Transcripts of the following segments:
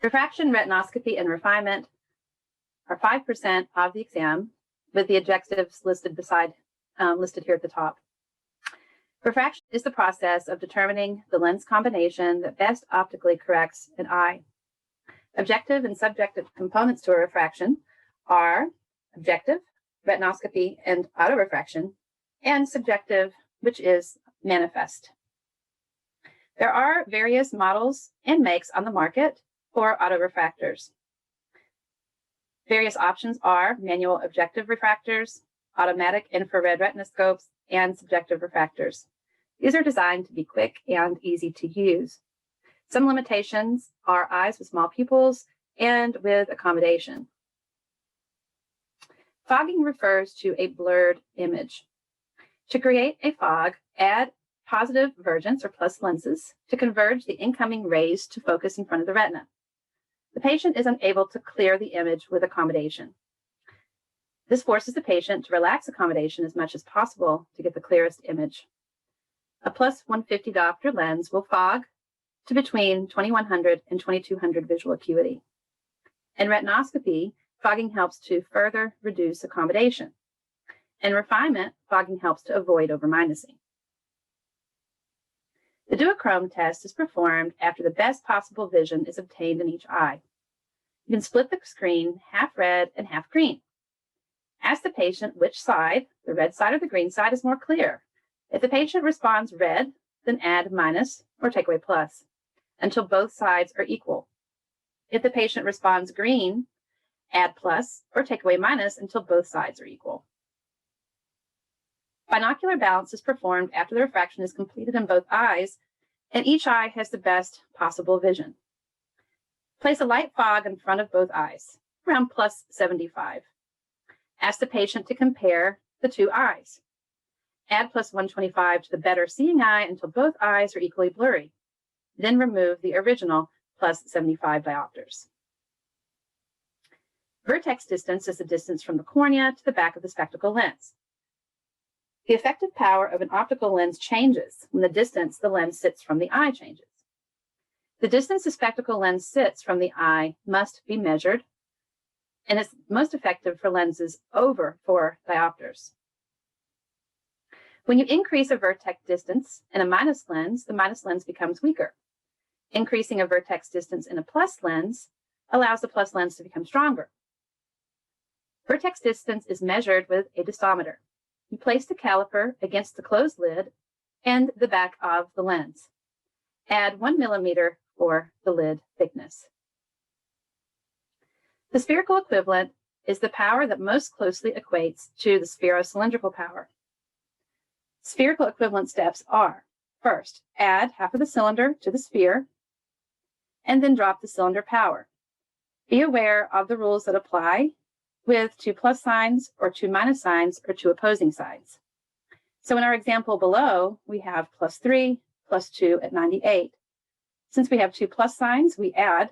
Refraction, retinoscopy, and refinement are 5% of the exam, with the objectives listed here at the top. Refraction is the process of determining the lens combination that best optically corrects an eye. Objective and subjective components to a refraction are objective, retinoscopy, and autorefraction, and subjective, which is manifest. There are various models and makes on the market for autorefractors. Various options are manual objective refractors, automatic infrared retinoscopes, and subjective refractors. These are designed to be quick and easy to use. Some limitations are eyes with small pupils and with accommodation. Fogging refers to a blurred image. To create a fog, add positive vergence or plus lenses to converge the incoming rays to focus in front of the retina. The patient is unable to clear the image with accommodation. This forces the patient to relax accommodation as much as possible to get the clearest image. A plus 150 diopter lens will fog to between 2100 and 2200 visual acuity. In retinoscopy, fogging helps to further reduce accommodation. In refinement, fogging helps to avoid over-minusing. The duochrome test is performed after the best possible vision is obtained in each eye. You can split the screen half red and half green. Ask the patient which side, the red side or the green side, is more clear. If the patient responds red, then add minus or take away plus until both sides are equal. If the patient responds green, add plus or take away minus until both sides are equal. Binocular balance is performed after the refraction is completed in both eyes, and each eye has the best possible vision. Place a light fog in front of both eyes, around plus 75. Ask the patient to compare the two eyes. Add plus 125 to the better seeing eye until both eyes are equally blurry. Then remove the original plus 75 diopters. Vertex distance is the distance from the cornea to the back of the spectacle lens. The effective power of an optical lens changes when the distance the lens sits from the eye changes. The distance the spectacle lens sits from the eye must be measured, and it's most effective for lenses over 4 diopters. When you increase a vertex distance in a minus lens, the minus lens becomes weaker. Increasing a vertex distance in a plus lens allows the plus lens to become stronger. Vertex distance is measured with a distometer. You place the caliper against the closed lid and the back of the lens. Add 1 millimeter for the lid thickness. The spherical equivalent is the power that most closely equates to the spherocylindrical power. Spherical equivalent steps are: first, add half of the cylinder to the sphere, and then drop the cylinder power. Be aware of the rules that apply with 2 plus signs or 2 minus signs or 2 opposing signs. So in our example below, we have plus 3, plus 2 at 98. Since we have 2 plus signs, we add,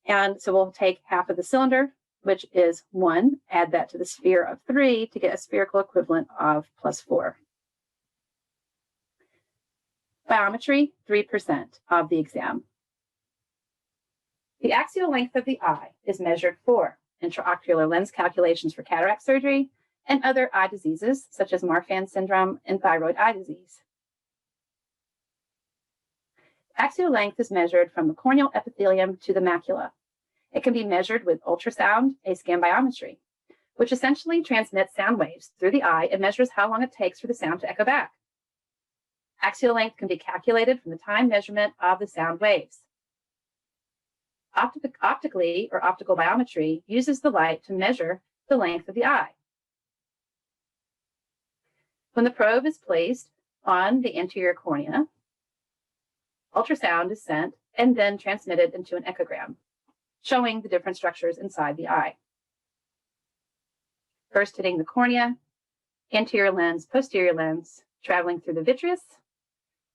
and so we'll take half of the cylinder, which is 1, add that to the sphere of 3 to get a spherical equivalent of plus 4. Biometry, 3% of the exam. The axial length of the eye is measured for intraocular lens calculations for cataract surgery and other eye diseases such as Marfan syndrome and thyroid eye disease. Axial length is measured from the corneal epithelium to the macula. It can be measured with ultrasound, A-scan biometry, which essentially transmits sound waves through the eye and measures how long it takes for the sound to echo back. Axial length can be calculated from the time measurement of the sound waves. Optically, or optical biometry, uses the light to measure the length of the eye. When the probe is placed on the anterior cornea, ultrasound is sent and then transmitted into an echogram, showing the different structures inside the eye. First hitting the cornea, anterior lens, posterior lens, traveling through the vitreous,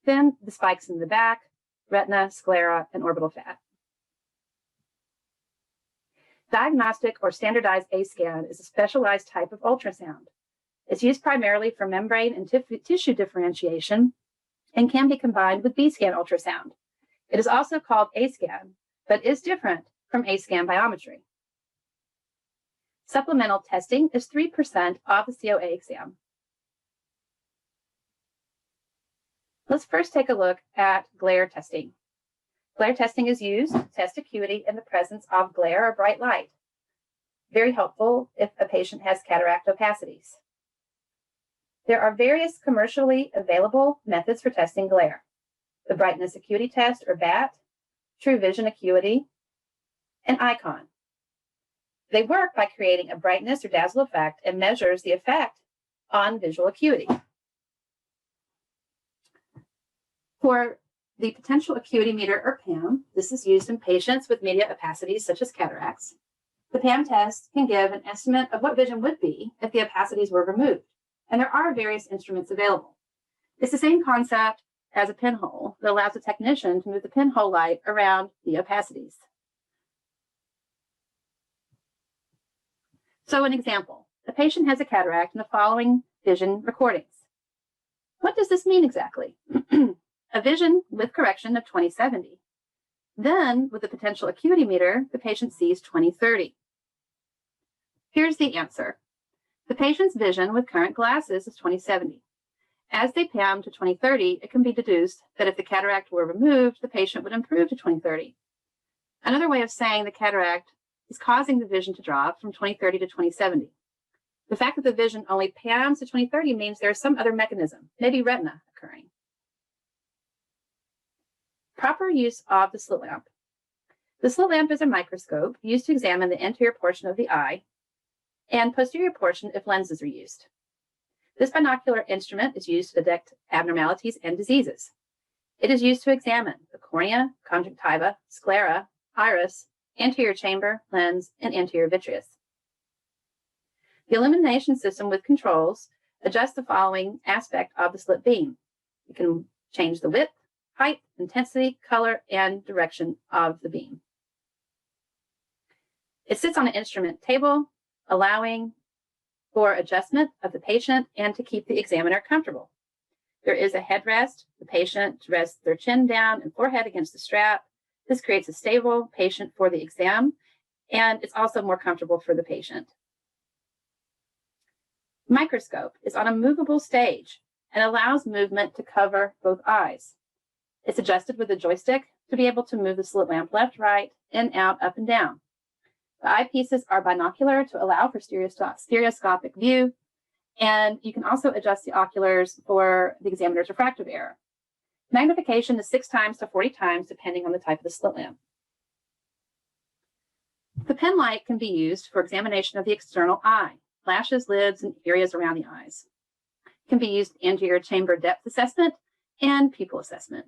then the spikes in the back, retina, sclera, and orbital fat. Diagnostic or standardized A-scan is a specialized type of ultrasound. It's used primarily for membrane and tissue differentiation and can be combined with B-scan ultrasound. It is also called A-scan but is different from A-scan biometry. Supplemental testing is 3% of the COA exam. Let's first take a look at glare testing. Glare testing is used to test acuity in the presence of glare or bright light. Very helpful if a patient has cataract opacities. There are various commercially available methods for testing glare: the brightness acuity test, or BAT, true vision acuity, and ICON. They work by creating a brightness or dazzle effect and measures the effect on visual acuity. For the potential acuity meter, or PAM, this is used in patients with media opacities such as cataracts. The PAM test can give an estimate of what vision would be if the opacities were removed, and there are various instruments available. It's the same concept as a pinhole that allows a technician to move the pinhole light around the opacities. So an example, a patient has a cataract in the following vision recordings. What does this mean exactly? A vision with correction of 20/70. Then, with the potential acuity meter, the patient sees 20/30. Here's the answer. The patient's vision with current glasses is 20/70. As they PAM to 20/30, it can be deduced that if the cataract were removed, the patient would improve to 20/30. Another way of saying the cataract is causing the vision to drop from 20/30 to 20/70. The fact that the vision only PAMs to 20/30 means there is some other mechanism, maybe retina, occurring. Proper use of the slit lamp. The slit lamp is a microscope used to examine the anterior portion of the eye and posterior portion if lenses are used. This binocular instrument is used to detect abnormalities and diseases. It is used to examine the cornea, conjunctiva, sclera, iris, anterior chamber, lens, and anterior vitreous. The illumination system with controls adjusts the following aspect of the slit beam. You can change the width, height, intensity, color, and direction of the beam. It sits on an instrument table, allowing for adjustment of the patient and to keep the examiner comfortable. There is a headrest. The patient rests their chin down and forehead against the strap. This creates a stable patient for the exam, and it's also more comfortable for the patient. Microscope is on a movable stage and allows movement to cover both eyes. It's adjusted with a joystick to be able to move the slit lamp left, right, in, out, up, and down. The eyepieces are binocular to allow for stereoscopic view, and you can also adjust the oculars for the examiner's refractive error. Magnification is 6 times to 40 times, depending on the type of the slit lamp. The pen light can be used for examination of the external eye, lashes, lids, and areas around the eyes. It can be used in anterior chamber depth assessment and pupil assessment.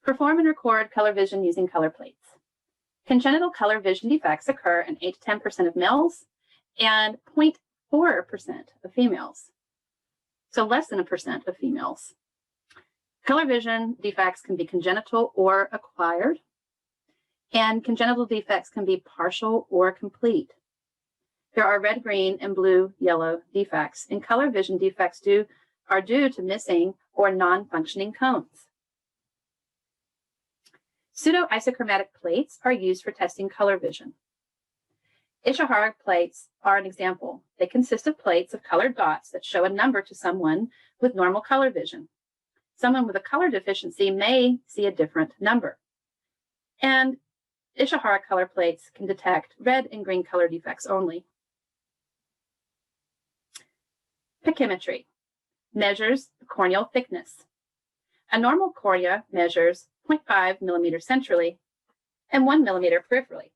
Perform and record color vision using color plates. Congenital color vision defects occur in 8 to 10% of males and 0.4% of females, so less than 1% of females. Color vision defects can be congenital or acquired, and congenital defects can be partial or complete. There are red, green, and blue, yellow defects, and color vision defects are due to missing or non-functioning cones. Pseudo-isochromatic plates are used for testing color vision. Ishihara plates are an example. They consist of plates of colored dots that show a number to someone with normal color vision. Someone with a color deficiency may see a different number. And Ishihara color plates can detect red and green color defects only. Pachymetry measures the corneal thickness. A normal cornea measures 0.5 millimeters centrally and 1 millimeter peripherally.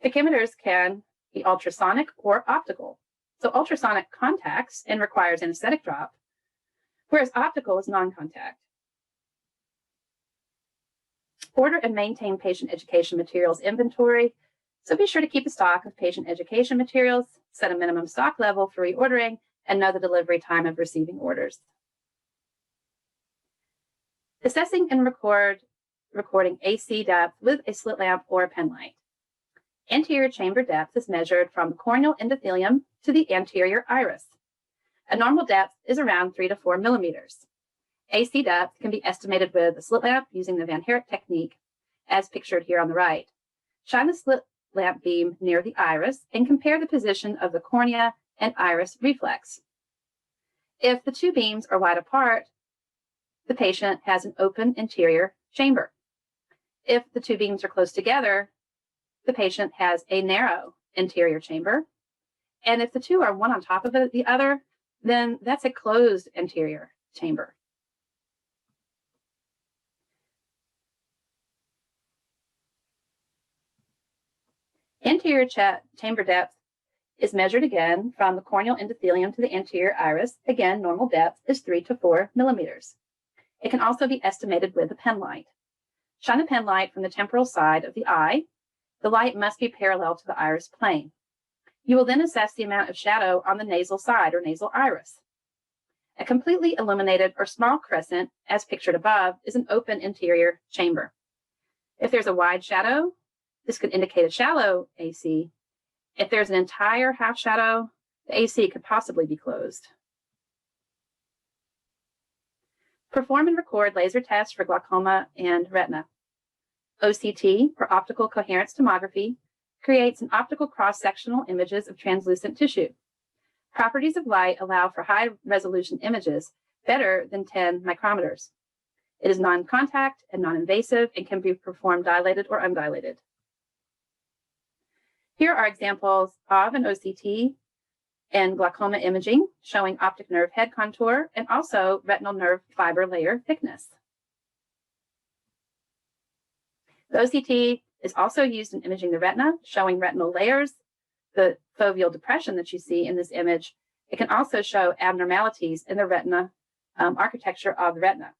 Pachymeters can be ultrasonic or optical. So ultrasonic contacts and requires anesthetic drop, whereas optical is non-contact. Order and maintain patient education materials inventory. So be sure to keep a stock of patient education materials, set a minimum stock level for reordering, and know the delivery time of receiving orders. Assessing and recording AC depth with a slit lamp or a pen light. Anterior chamber depth is measured from the corneal endothelium to the anterior iris. A normal depth is around 3 to 4 millimeters. AC depth can be estimated with a slit lamp using the Van Herrick technique, as pictured here on the right. Shine the slit lamp beam near the iris and compare the position of the cornea and iris reflex. If the two beams are wide apart, the patient has an open anterior chamber. If the two beams are close together, the patient has a narrow anterior chamber. And if the two are one on top of the other, then that's a closed anterior chamber. Anterior chamber depth is measured again from the corneal endothelium to the anterior iris. Again, normal depth is 3 to 4 millimeters. It can also be estimated with a pen light. Shine a pen light from the temporal side of the eye. The light must be parallel to the iris plane. You will then assess the amount of shadow on the nasal side or nasal iris. A completely illuminated or small crescent, as pictured above, is an open anterior chamber. If there's a wide shadow, this could indicate a shallow AC. If there's an entire half shadow, the AC could possibly be closed. Perform and record laser tests for glaucoma and retina. OCT, or optical coherence tomography, creates an optical cross-sectional images of translucent tissue. Properties of light allow for high-resolution images better than 10 micrometers. It is non-contact and non-invasive and can be performed dilated or undilated. Here are examples of an OCT and glaucoma imaging showing optic nerve head contour and also retinal nerve fiber layer thickness. The OCT is also used in imaging the retina, showing retinal layers, the foveal depression that you see in this image. It can also show abnormalities in the retina architecture of the retina.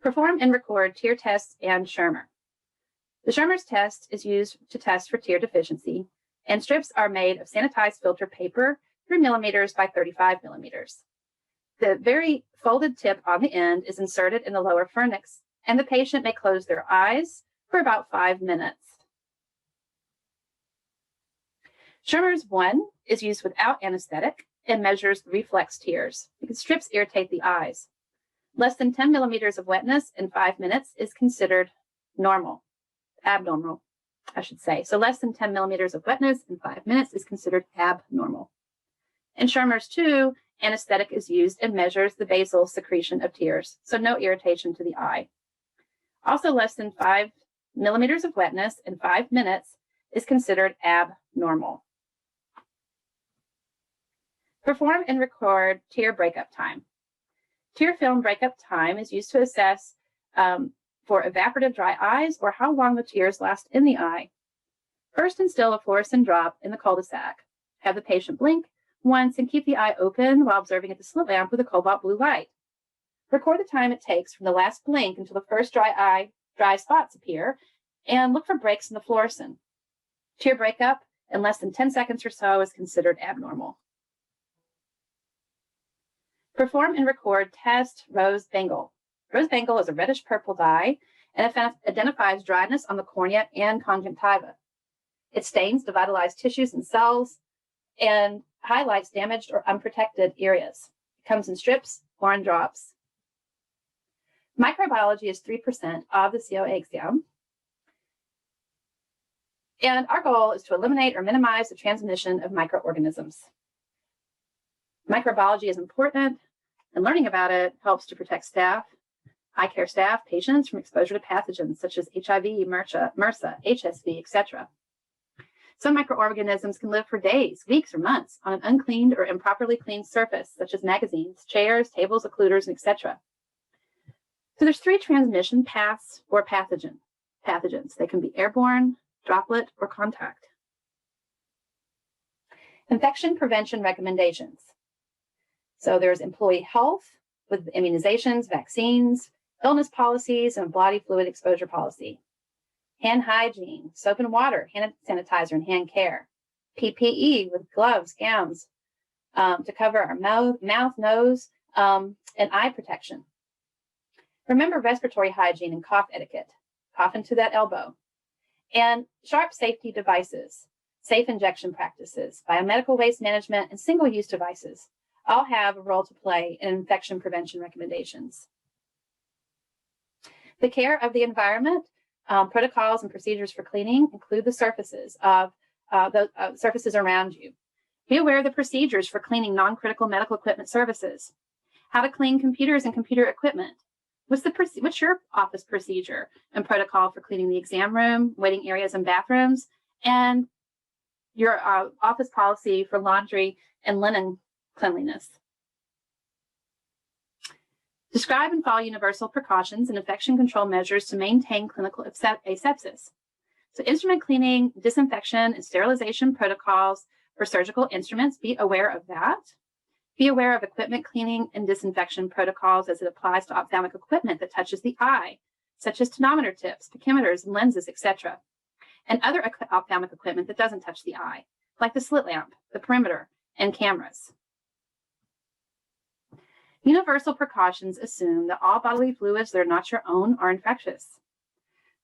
Perform and record tear tests and Schirmer. The Schirmer's test is used to test for tear deficiency, and strips are made of sanitized filter paper 3 millimeters by 35 millimeters. The very folded tip on the end is inserted in the lower pharynx, and the patient may close their eyes for about 5 minutes. Schirmer's 1 is used without anesthetic and measures reflex tears because strips irritate the eyes. Less than 10 millimeters of wetness in 5 minutes is considered abnormal, I should say. So less than 10 millimeters of wetness in 5 minutes is considered abnormal. In Schirmer's 2, anesthetic is used and measures the basal secretion of tears, so no irritation to the eye. Also, less than 5 millimeters of wetness in 5 minutes is considered abnormal. Perform and record tear breakup time. Tear film breakup time is used to assess for evaporative dry eyes or how long the tears last in the eye. First, instill a fluorescent drop in the cul-de-sac. Have the patient blink once and keep the eye open while observing at the slit lamp with a cobalt blue light. Record the time it takes from the last blink until the first dry spots appear, and look for breaks in the fluorescent. Tear breakup in less than 10 seconds or so is considered abnormal. Perform and record test rose bangle. Rose bangle is a reddish purple dye and it identifies dryness on the cornea and conjunctiva. It stains devitalized tissues and cells and highlights damaged or unprotected areas. It comes in strips or in drops. Microbiology is 3% of the COA exam. And our goal is to eliminate or minimize the transmission of microorganisms. Microbiology is important, and learning about it helps to protect staff, eye care staff, patients from exposure to pathogens such as HIV, MRSA, HSV, etc. Some microorganisms can live for days, weeks, or months on an uncleaned or improperly cleaned surface, such as magazines, chairs, tables, occluders, etc. So there's 3 transmission paths or pathogens. They can be airborne, droplet, or contact. Infection prevention recommendations. So there's employee health with immunizations, vaccines, illness policies, and body fluid exposure policy. Hand hygiene, soap and water, hand sanitizer, and hand care. PPE with gloves, gowns to cover our mouth, nose, and eye protection. Remember respiratory hygiene and cough etiquette. Cough into that elbow. And sharp safety devices, safe injection practices, biomedical waste management, and single-use devices. all have a role to play in infection prevention recommendations. The care of the environment, protocols and procedures for cleaning include the surfaces surfaces around you. Be aware of the procedures for cleaning non-critical medical equipment services. How to clean computers and computer equipment. What's your office procedure and protocol for cleaning the exam room, waiting areas and bathrooms, and your office policy for laundry and linen cleanliness. Describe and follow universal precautions and infection control measures to maintain clinical asepsis. So instrument cleaning, disinfection, and sterilization protocols for surgical instruments, be aware of that. Be aware of equipment cleaning and disinfection protocols as it applies to ophthalmic equipment that touches the eye, such as tonometer tips, pachymeters, lenses, etc., and other ophthalmic equipment that doesn't touch the eye, like the slit lamp, the perimeter, and cameras. Universal precautions assume that all bodily fluids that are not your own are infectious.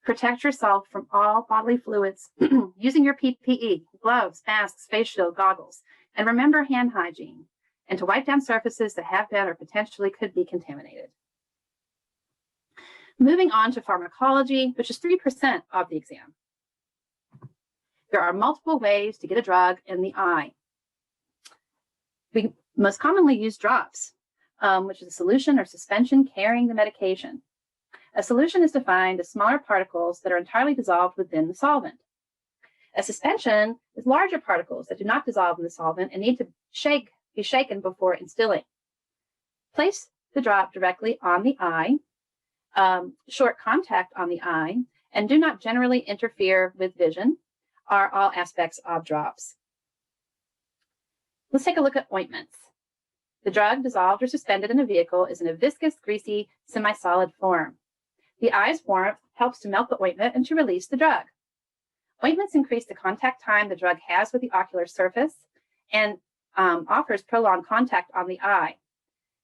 Protect yourself from all bodily fluids using your PPE, gloves, masks, face shield, goggles, and remember hand hygiene, and to wipe down surfaces that have been or potentially could be contaminated. Moving on to pharmacology, which is 3% of the exam. There are multiple ways to get a drug in the eye. We most commonly use drops, which is a solution or suspension carrying the medication. A solution is defined as smaller particles that are entirely dissolved within the solvent. A suspension is larger particles that do not dissolve in the solvent and need to be shaken before instilling. Place the drop directly on the eye, short contact on the eye, and do not generally interfere with vision are all aspects of drops. Let's take a look at ointments. The drug dissolved or suspended in a vehicle is in a viscous, greasy, semi-solid form. The eye's warmth helps to melt the ointment and to release the drug. Ointments increase the contact time the drug has with the ocular surface and offers prolonged contact on the eye.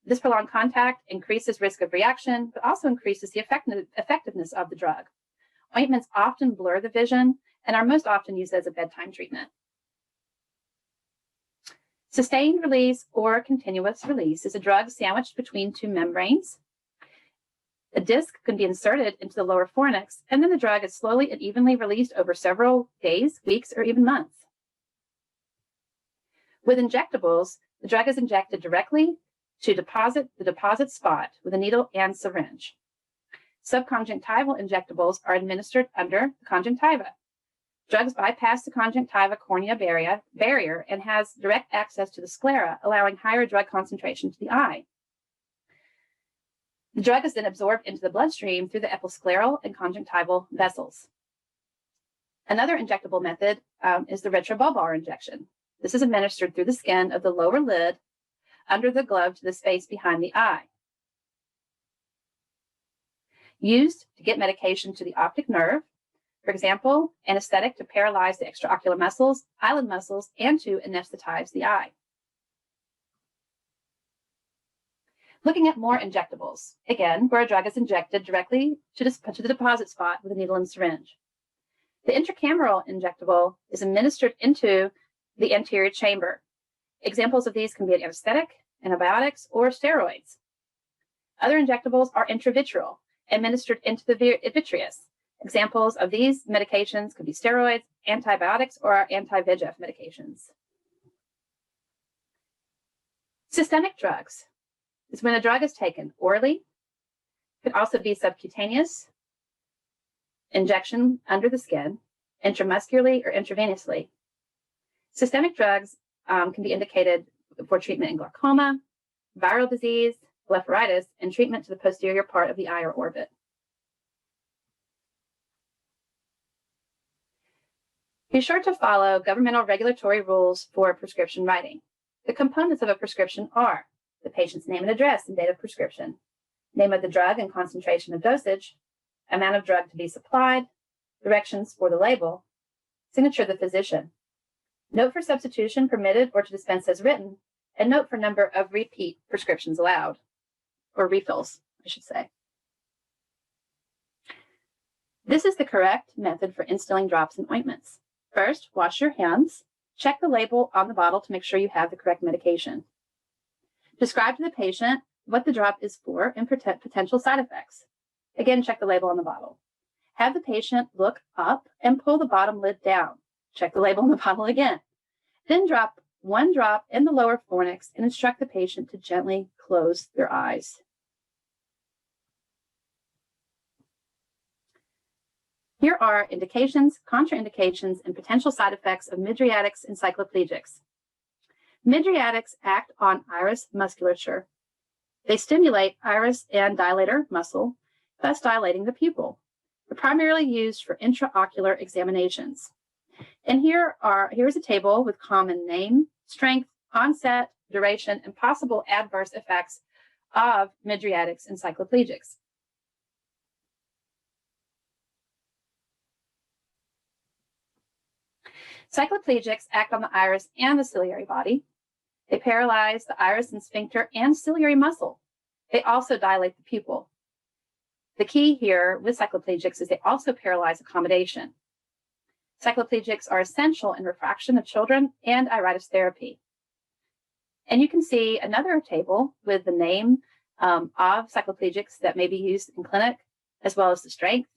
This prolonged contact increases risk of reaction, but also increases the effectiveness of the drug. Ointments often blur the vision and are most often used as a bedtime treatment. Sustained release or continuous release is a drug sandwiched between two membranes. A disc can be inserted into the lower fornix, and then the drug is slowly and evenly released over several days, weeks, or even months. With injectables, the drug is injected directly to the deposit spot with a needle and syringe. Subconjunctival injectables are administered under the conjunctiva. Drugs bypass the conjunctiva cornea barrier and has direct access to the sclera, allowing higher drug concentration to the eye. The drug is then absorbed into the bloodstream through the episcleral and conjunctival vessels. Another injectable method is the retrobulbar injection. This is administered through the skin of the lower lid under the glove to the space behind the eye. Used to get medication to the optic nerve, for example, anesthetic to paralyze the extraocular muscles, eyelid muscles, and to anesthetize the eye. Looking at more injectables, again, where a drug is injected directly to the deposit spot with a needle and syringe. The intracameral injectable is administered into the anterior chamber. Examples of these can be an anesthetic, antibiotics, or steroids. Other injectables are intravitreal, administered into the vitreous. Examples of these medications could be steroids, antibiotics, or anti-VEGF medications. Systemic drugs is when a drug is taken orally. It could also be subcutaneous, injection under the skin, intramuscularly or intravenously. Systemic drugs can be indicated for treatment in glaucoma, viral disease, blepharitis, and treatment to the posterior part of the eye or orbit. Be sure to follow governmental regulatory rules for prescription writing. The components of a prescription are the patient's name and address and date of prescription, name of the drug and concentration of dosage, amount of drug to be supplied, directions for the label, signature of the physician, note for substitution permitted or to dispense as written, and note for number of repeat prescriptions allowed, or refills, I should say. This is the correct method for instilling drops and ointments. First, wash your hands. Check the label on the bottle to make sure you have the correct medication. Describe to the patient what the drop is for and potential side effects. Again, check the label on the bottle. Have the patient look up and pull the bottom lid down. Check the label on the bottle again. Then drop one drop in the lower fornix and instruct the patient to gently close their eyes. Here are indications, contraindications, and potential side effects of mydriatics and cycloplegics. Mydriatics act on iris musculature. They stimulate iris and dilator muscle, thus dilating the pupil. They're primarily used for intraocular examinations. And here's a table with common name, strength, onset, duration, and possible adverse effects of mydriatics and cycloplegics. Cycloplegics act on the iris and the ciliary body. They paralyze the iris and sphincter and ciliary muscle. They also dilate the pupil. The key here with cycloplegics is they also paralyze accommodation. Cycloplegics are essential in refraction of children and iritis therapy. And you can see another table with the name of cycloplegics that may be used in clinic, as well as the strength,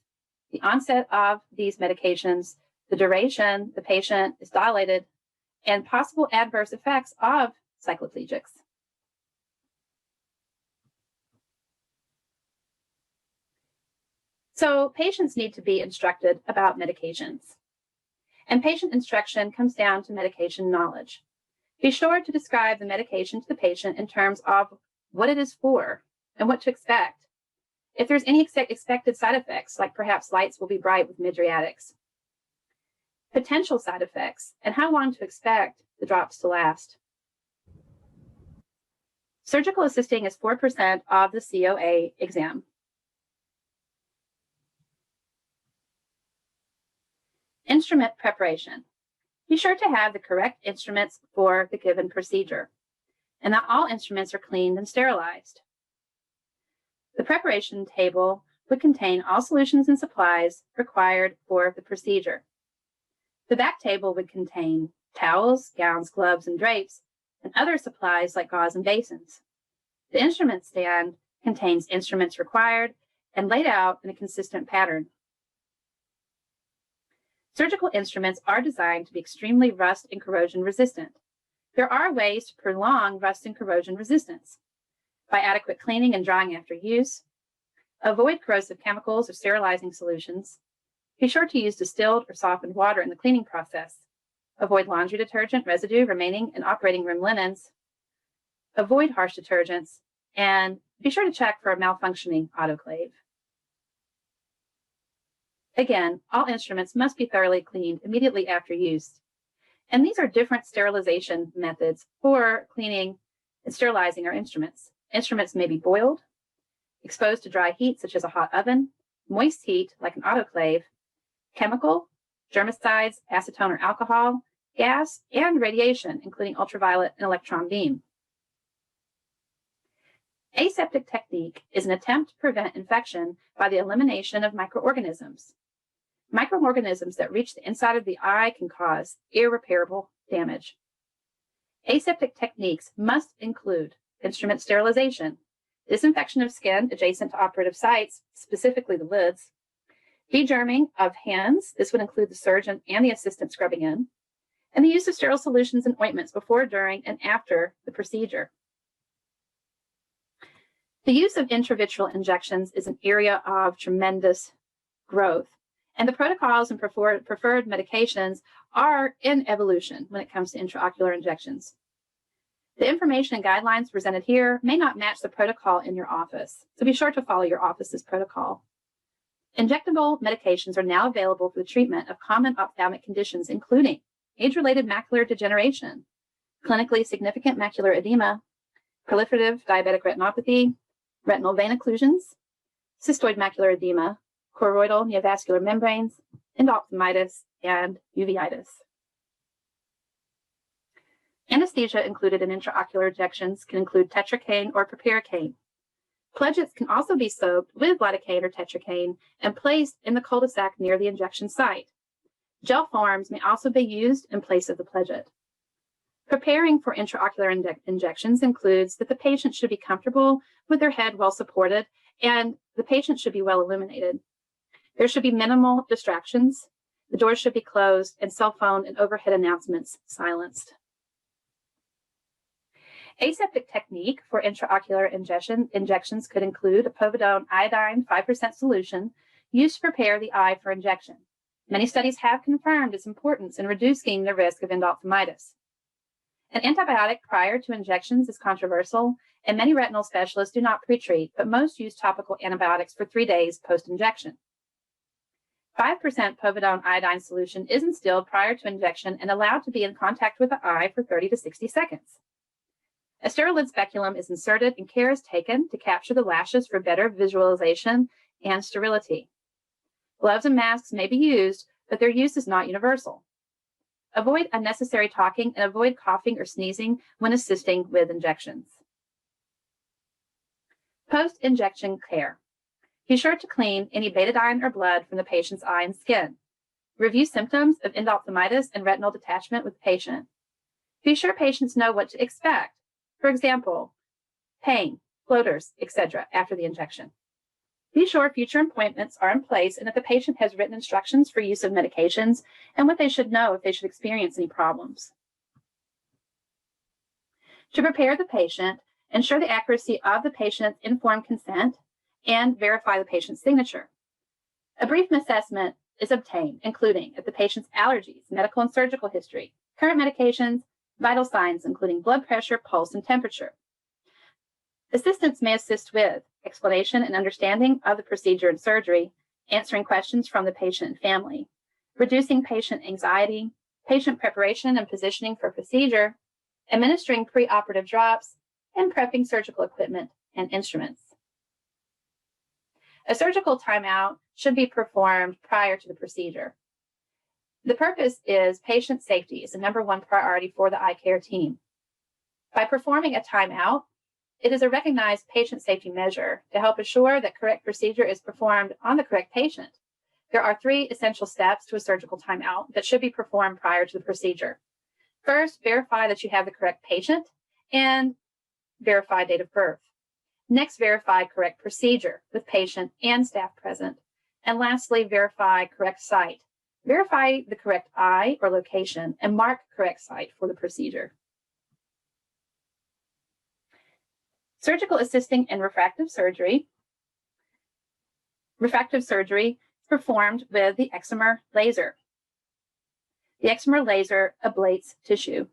the onset of these medications, the duration the patient is dilated, and possible adverse effects of cycloplegics. So patients need to be instructed about medications. And patient instruction comes down to medication knowledge. Be sure to describe the medication to the patient in terms of what it is for and what to expect. If there's any expected side effects, like perhaps lights will be bright with mydriatics, potential side effects, and how long to expect the drops to last. Surgical assisting is 4% of the COA exam. Instrument preparation. Be sure to have the correct instruments for the given procedure, and that all instruments are cleaned and sterilized. The preparation table would contain all solutions and supplies required for the procedure. The back table would contain towels, gowns, gloves, and drapes, and other supplies like gauze and basins. The instrument stand contains instruments required and laid out in a consistent pattern. Surgical instruments are designed to be extremely rust and corrosion resistant. There are ways to prolong rust and corrosion resistance by adequate cleaning and drying after use. Avoid corrosive chemicals or sterilizing solutions. Be sure to use distilled or softened water in the cleaning process. Avoid laundry detergent residue remaining in operating room linens. Avoid harsh detergents, and be sure to check for a malfunctioning autoclave. Again, all instruments must be thoroughly cleaned immediately after use. And these are different sterilization methods for cleaning and sterilizing our instruments. Instruments may be boiled, exposed to dry heat, such as a hot oven, moist heat, like an autoclave, chemical, germicides, acetone or alcohol, gas, and radiation, including ultraviolet and electron beam. Aseptic technique is an attempt to prevent infection by the elimination of microorganisms. Microorganisms that reach the inside of the eye can cause irreparable damage. Aseptic techniques must include instrument sterilization, disinfection of skin adjacent to operative sites, specifically the lids, degerming of hands, this would include the surgeon and the assistant scrubbing in, and the use of sterile solutions and ointments before, during, and after the procedure. The use of intravitreal injections is an area of tremendous growth, and the protocols and preferred medications are in evolution when it comes to intraocular injections. The information and guidelines presented here may not match the protocol in your office, so be sure to follow your office's protocol. Injectable medications are now available for the treatment of common ophthalmic conditions, including age-related macular degeneration, clinically significant macular edema, proliferative diabetic retinopathy, retinal vein occlusions, cystoid macular edema, choroidal neovascular membranes, endophthalmitis, and uveitis. Anesthesia included in intraocular injections can include tetracaine or proparacaine. Pledgets can also be soaked with lidocaine or tetracaine and placed in the cul-de-sac near the injection site. Gel forms may also be used in place of the pledget. Preparing for intraocular injections includes that the patient should be comfortable with their head well supported, and the patient should be well illuminated. There should be minimal distractions. The doors should be closed, and cell phone and overhead announcements silenced. Aseptic technique for intraocular injections could include a povidone iodine 5% solution used to prepare the eye for injection. Many studies have confirmed its importance in reducing the risk of endophthalmitis. An antibiotic prior to injections is controversial, and many retinal specialists do not pretreat, but most use topical antibiotics for 3 days post-injection. 5% povidone iodine solution is instilled prior to injection and allowed to be in contact with the eye for 30 to 60 seconds. A steroid speculum is inserted and care is taken to capture the lashes for better visualization and sterility. Gloves and masks may be used, but their use is not universal. Avoid unnecessary talking and avoid coughing or sneezing when assisting with injections. Post-injection care. Be sure to clean any betadine or blood from the patient's eye and skin. Review symptoms of endophthalmitis and retinal detachment with the patient. Be sure patients know what to expect. For example, pain, floaters, etc. after the injection. Be sure future appointments are in place and that the patient has written instructions for use of medications and what they should know if they should experience any problems. To prepare the patient, ensure the accuracy of the patient's informed consent and verify the patient's signature. A brief assessment is obtained, including if the patient's allergies, medical and surgical history, current medications, vital signs, including blood pressure, pulse, and temperature. Assistants may assist with explanation and understanding of the procedure and surgery, answering questions from the patient and family, reducing patient anxiety, patient preparation and positioning for procedure, administering preoperative drops, and prepping surgical equipment and instruments. A surgical timeout should be performed prior to the procedure. The purpose is patient safety is the #1 priority for the eye care team. By performing a timeout, it is a recognized patient safety measure to help assure that correct procedure is performed on the correct patient. There are 3 essential steps to a surgical timeout that should be performed prior to the procedure. First, verify that you have the correct patient and verify date of birth. Next, verify correct procedure with patient and staff present. And lastly, verify correct site. Verify the correct eye or location and mark correct site for the procedure. Surgical assisting in refractive surgery. Refractive surgery is performed with the excimer laser. The excimer laser ablates tissue.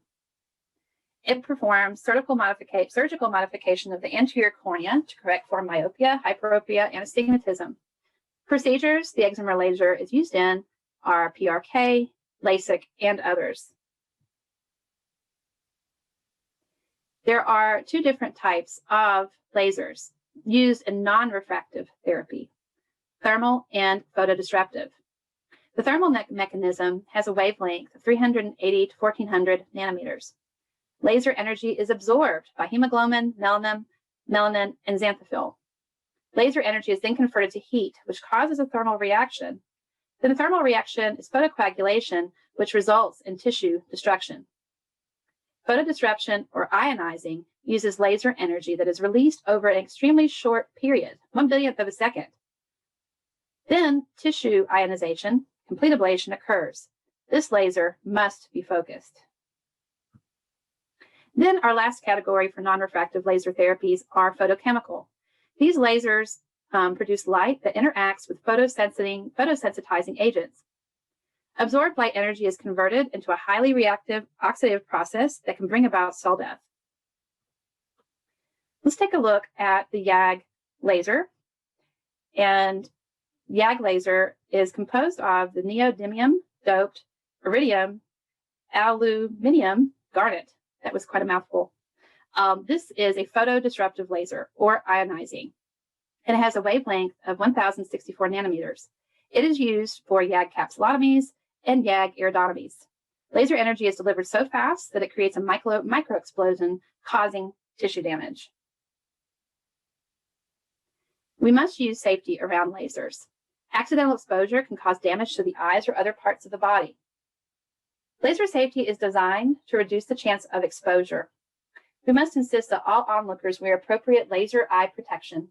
It performs surgical modification of the anterior cornea to correct for myopia, hyperopia, and astigmatism. Procedures the excimer laser is used in are PRK, LASIK, and others. There are 2 different types of lasers used in non-refractive therapy, thermal and photodisruptive. The thermal mechanism has a wavelength of 380 to 1400 nanometers. Laser energy is absorbed by hemoglobin, melanin, and xanthophyll. Laser energy is then converted to heat, which causes a thermal reaction. Then the thermal reaction is photocoagulation, which results in tissue destruction. Photodisruption or ionizing uses laser energy that is released over an extremely short period, 1/1,000,000th of a second. Then tissue ionization, complete ablation occurs. This laser must be focused. Then our last category for non-refractive laser therapies are photochemical. These lasers produce light that interacts with photosensitizing agents. Absorbed light energy is converted into a highly reactive oxidative process that can bring about cell death. Let's take a look at the YAG laser. And YAG laser is composed of the neodymium doped iridium aluminium garnet. That was quite a mouthful. This is a photodisruptive laser or ionizing. And it has a wavelength of 1064 nanometers. It is used for YAG capsulotomies and YAG iridotomies. Laser energy is delivered so fast that it creates a micro explosion, causing tissue damage. We must use safety around lasers. Accidental exposure can cause damage to the eyes or other parts of the body. Laser safety is designed to reduce the chance of exposure. We must insist that all onlookers wear appropriate laser eye protection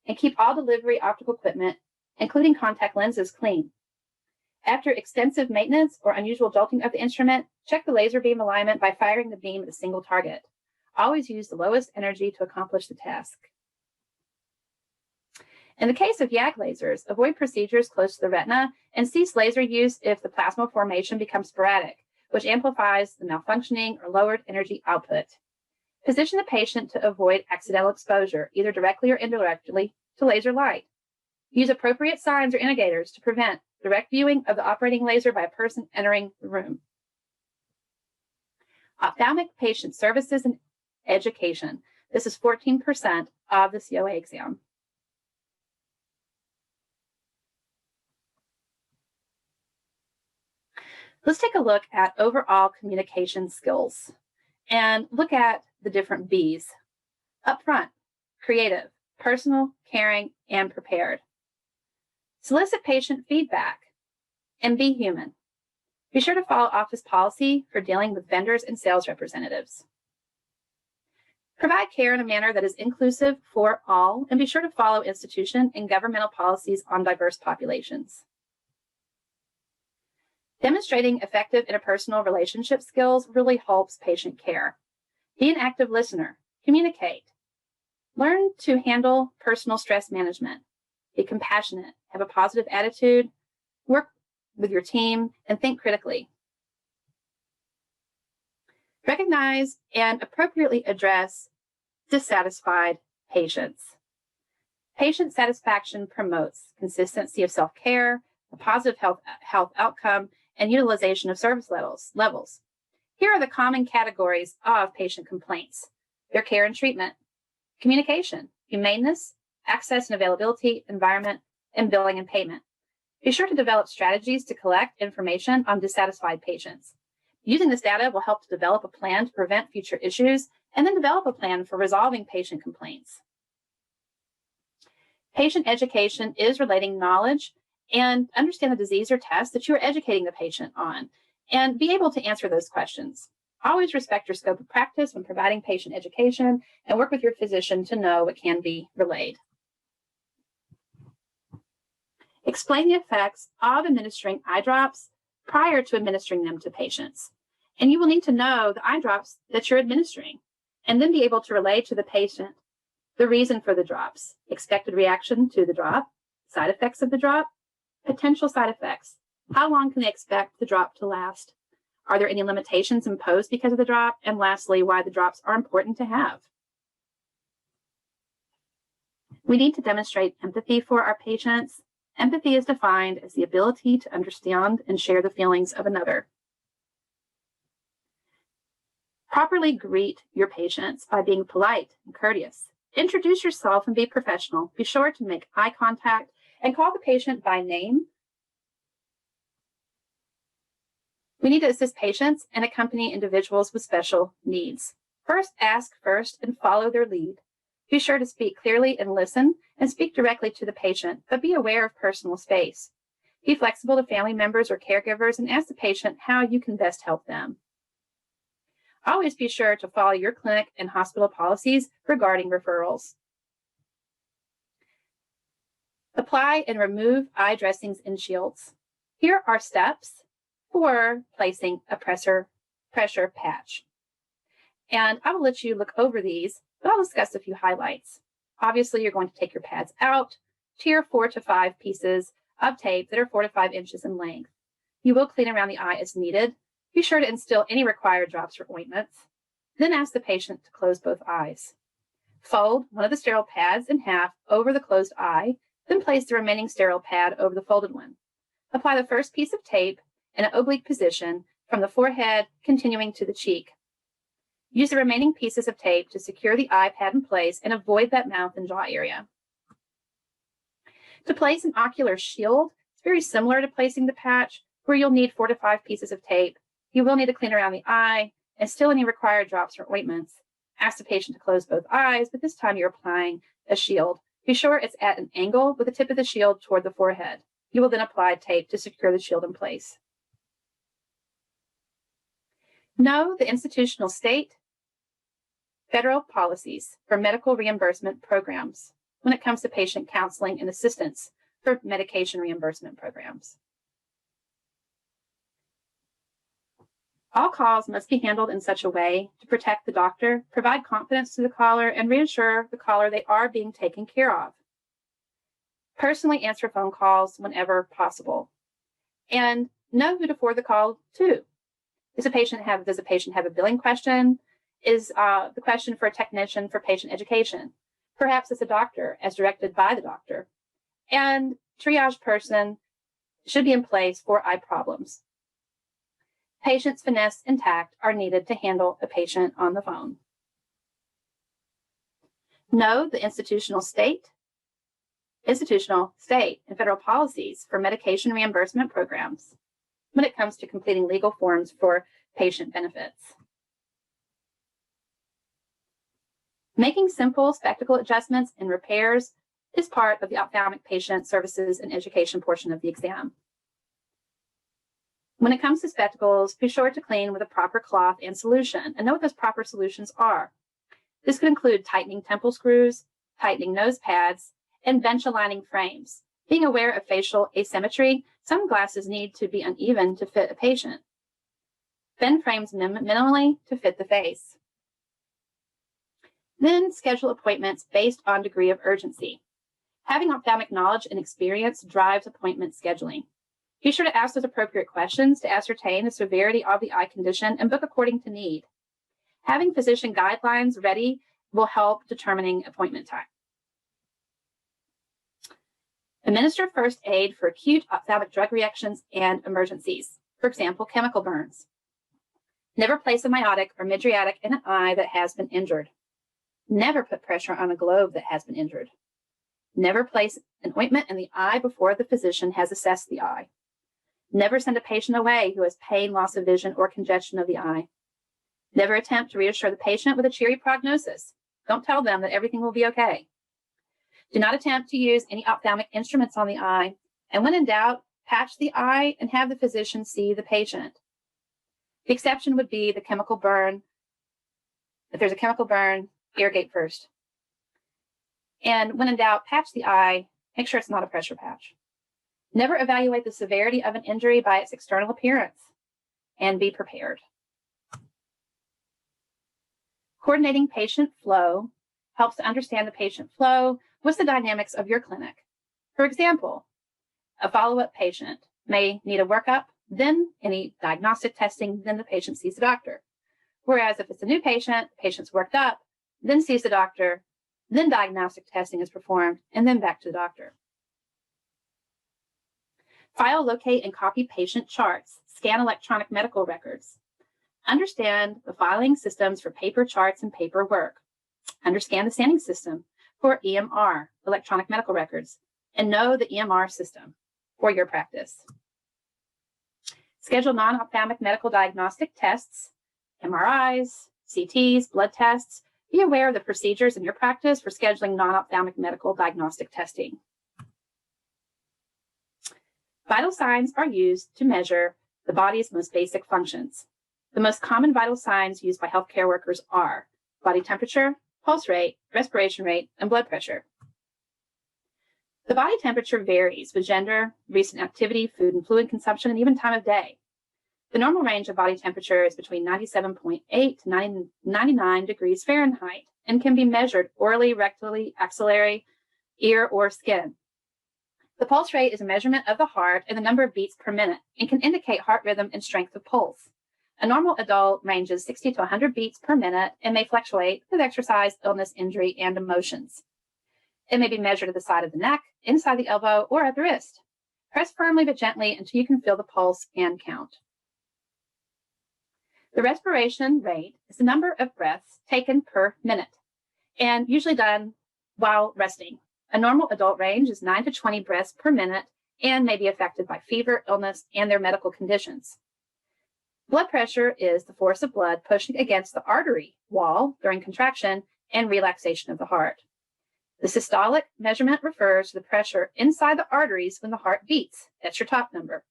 and keep all delivery optical equipment, including contact lenses, clean. After extensive maintenance or unusual jolting of the instrument, check the laser beam alignment by firing the beam at a single target. Always use the lowest energy to accomplish the task. In the case of YAG lasers, avoid procedures close to the retina and cease laser use if the plasma formation becomes sporadic, which amplifies the malfunctioning or lowered energy output. Position the patient to avoid accidental exposure, either directly or indirectly, to laser light. Use appropriate signs or indicators to prevent direct viewing of the operating laser by a person entering the room. Ophthalmic patient services and education. This is 14% of the COA exam. Let's take a look at overall communication skills and look at the different B's. Up front, creative, personal, caring, and prepared. Solicit patient feedback and be human. Be sure to follow office policy for dealing with vendors and sales representatives. Provide care in a manner that is inclusive for all, and be sure to follow institution and governmental policies on diverse populations. Demonstrating effective interpersonal relationship skills really helps patient care. Be an active listener. Communicate. Learn to handle personal stress management. Be compassionate. Have a positive attitude. Work with your team and think critically. Recognize and appropriately address dissatisfied patients. Patient satisfaction promotes consistency of self-care, a positive health outcome, and utilization of service levels. Here are the common categories of patient complaints: their care and treatment, communication, humaneness, access and availability, environment, and billing and payment. Be sure to develop strategies to collect information on dissatisfied patients. Using this data will help to develop a plan to prevent future issues and then develop a plan for resolving patient complaints. Patient education is relating knowledge and understand the disease or test that you are educating the patient on and be able to answer those questions. Always respect your scope of practice when providing patient education and work with your physician to know what can be relayed. Explain the effects of administering eye drops prior to administering them to patients. And you will need to know the eye drops that you're administering and then be able to relay to the patient the reason for the drops, expected reaction to the drop, side effects of the drop, potential side effects. How long can they expect the drop to last? Are there any limitations imposed because of the drop? And lastly, why the drops are important to have. We need to demonstrate empathy for our patients. Empathy is defined as the ability to understand and share the feelings of another. Properly greet your patients by being polite and courteous. Introduce yourself and be professional. Be sure to make eye contact and call the patient by name. We need to assist patients and accompany individuals with special needs. First, ask first and follow their lead. Be sure to speak clearly and listen and speak directly to the patient, but be aware of personal space. Be flexible to family members or caregivers and ask the patient how you can best help them. Always be sure to follow your clinic and hospital policies regarding referrals. Apply and remove eye dressings and shields. Here are steps for placing a pressure patch. And I will let you look over these, but I'll discuss a few highlights. Obviously, you're going to take your pads out, tear 4 to 5 pieces of tape that are 4 to 5 inches in length. You will clean around the eye as needed. Be sure to instill any required drops or ointments. Then ask the patient to close both eyes. Fold one of the sterile pads in half over the closed eye, then place the remaining sterile pad over the folded one. Apply the first piece of tape in an oblique position from the forehead, continuing to the cheek. Use the remaining pieces of tape to secure the eye pad in place and avoid that mouth and jaw area. To place an ocular shield, it's very similar to placing the patch, where you'll need 4 to 5 pieces of tape. You will need to clean around the eye and still any required drops or ointments. Ask the patient to close both eyes, but this time you're applying a shield. Be sure it's at an angle with the tip of the shield toward the forehead. You will then apply tape to secure the shield in place. Know the institutional state, federal policies for medical reimbursement programs when it comes to patient counseling and assistance for medication reimbursement programs. All calls must be handled in such a way to protect the doctor, provide confidence to the caller, and reassure the caller they are being taken care of. Personally answer phone calls whenever possible. And know who to forward the call to. Does the patient have a billing question? Is the question for a technician for patient education? Perhaps it's a doctor, as directed by the doctor. And triage person should be in place for eye problems. Patient's finesse and tact are needed to handle a patient on the phone. Know the institutional state, and federal policies for medication reimbursement programs when it comes to completing legal forms for patient benefits. Making simple spectacle adjustments and repairs is part of the ophthalmic patient services and education portion of the exam. When it comes to spectacles, be sure to clean with a proper cloth and solution and know what those proper solutions are. This could include tightening temple screws, tightening nose pads, and bench aligning frames. Being aware of facial asymmetry, some glasses need to be uneven to fit a patient. Bend frames minimally to fit the face. Then schedule appointments based on degree of urgency. Having ophthalmic knowledge and experience drives appointment scheduling. Be sure to ask those appropriate questions to ascertain the severity of the eye condition and book according to need. Having physician guidelines ready will help determining appointment time. Administer first aid for acute ophthalmic drug reactions and emergencies. For example, chemical burns. Never place a miotic or mydriatic in an eye that has been injured. Never put pressure on a globe that has been injured. Never place an ointment in the eye before the physician has assessed the eye. Never send a patient away who has pain, loss of vision, or congestion of the eye. Never attempt to reassure the patient with a cheery prognosis. Don't tell them that everything will be okay. Do not attempt to use any ophthalmic instruments on the eye. And when in doubt, patch the eye and have the physician see the patient. The exception would be the chemical burn. If there's a chemical burn, irrigate first. And when in doubt, patch the eye. Make sure it's not a pressure patch. Never evaluate the severity of an injury by its external appearance, and be prepared. Coordinating patient flow helps to understand the patient flow. What's the dynamics of your clinic? For example, a follow-up patient may need a workup, then any diagnostic testing, then the patient sees the doctor. Whereas if it's a new patient, the patient's worked up, then sees the doctor, then diagnostic testing is performed, and then back to the doctor. File, locate, and copy patient charts. Scan electronic medical records. Understand the filing systems for paper charts and paperwork. Understand the scanning system for EMR, electronic medical records, and know the EMR system for your practice. Schedule non-ophthalmic medical diagnostic tests, MRIs, CTs, blood tests. Be aware of the procedures in your practice for scheduling non-ophthalmic medical diagnostic testing. Vital signs are used to measure the body's most basic functions. The most common vital signs used by healthcare workers are body temperature, pulse rate, respiration rate, and blood pressure. The body temperature varies with gender, recent activity, food and fluid consumption, and even time of day. The normal range of body temperature is between 97.8 to 99 degrees Fahrenheit and can be measured orally, rectally, axillary, ear, or skin. The pulse rate is a measurement of the heart and the number of beats per minute and can indicate heart rhythm and strength of pulse. A normal adult ranges 60 to 100 beats per minute and may fluctuate with exercise, illness, injury, and emotions. It may be measured at the side of the neck, inside the elbow, or at the wrist. Press firmly but gently until you can feel the pulse and count. The respiration rate is the number of breaths taken per minute and usually done while resting. A normal adult range is 9 to 20 breaths per minute and may be affected by fever, illness, and their medical conditions. Blood pressure is the force of blood pushing against the artery wall during contraction and relaxation of the heart. The systolic measurement refers to the pressure inside the arteries when the heart beats. That's your top number.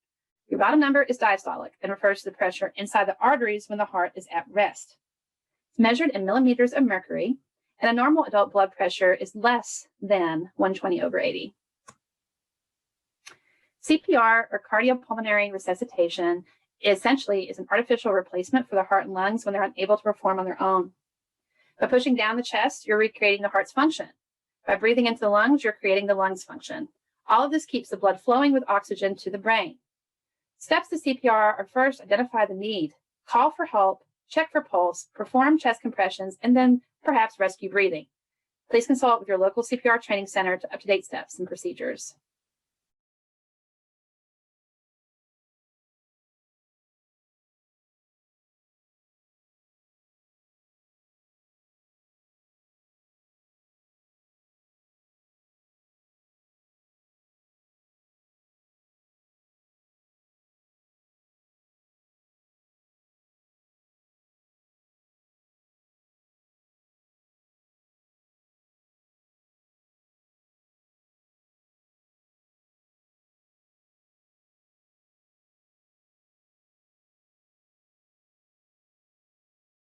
Your bottom number is diastolic and refers to the pressure inside the arteries when the heart is at rest. It's measured in millimeters of mercury, and a normal adult blood pressure is less than 120/80. CPR, or cardiopulmonary resuscitation, essentially is an artificial replacement for the heart and lungs when they're unable to perform on their own. By pushing down the chest, you're recreating the heart's function. By breathing into the lungs, you're creating the lungs' function. All of this keeps the blood flowing with oxygen to the brain. Steps to CPR are: first, identify the need, call for help, check for pulse, perform chest compressions, and then perhaps rescue breathing. Please consult with your local CPR training center to up-to-date steps and procedures.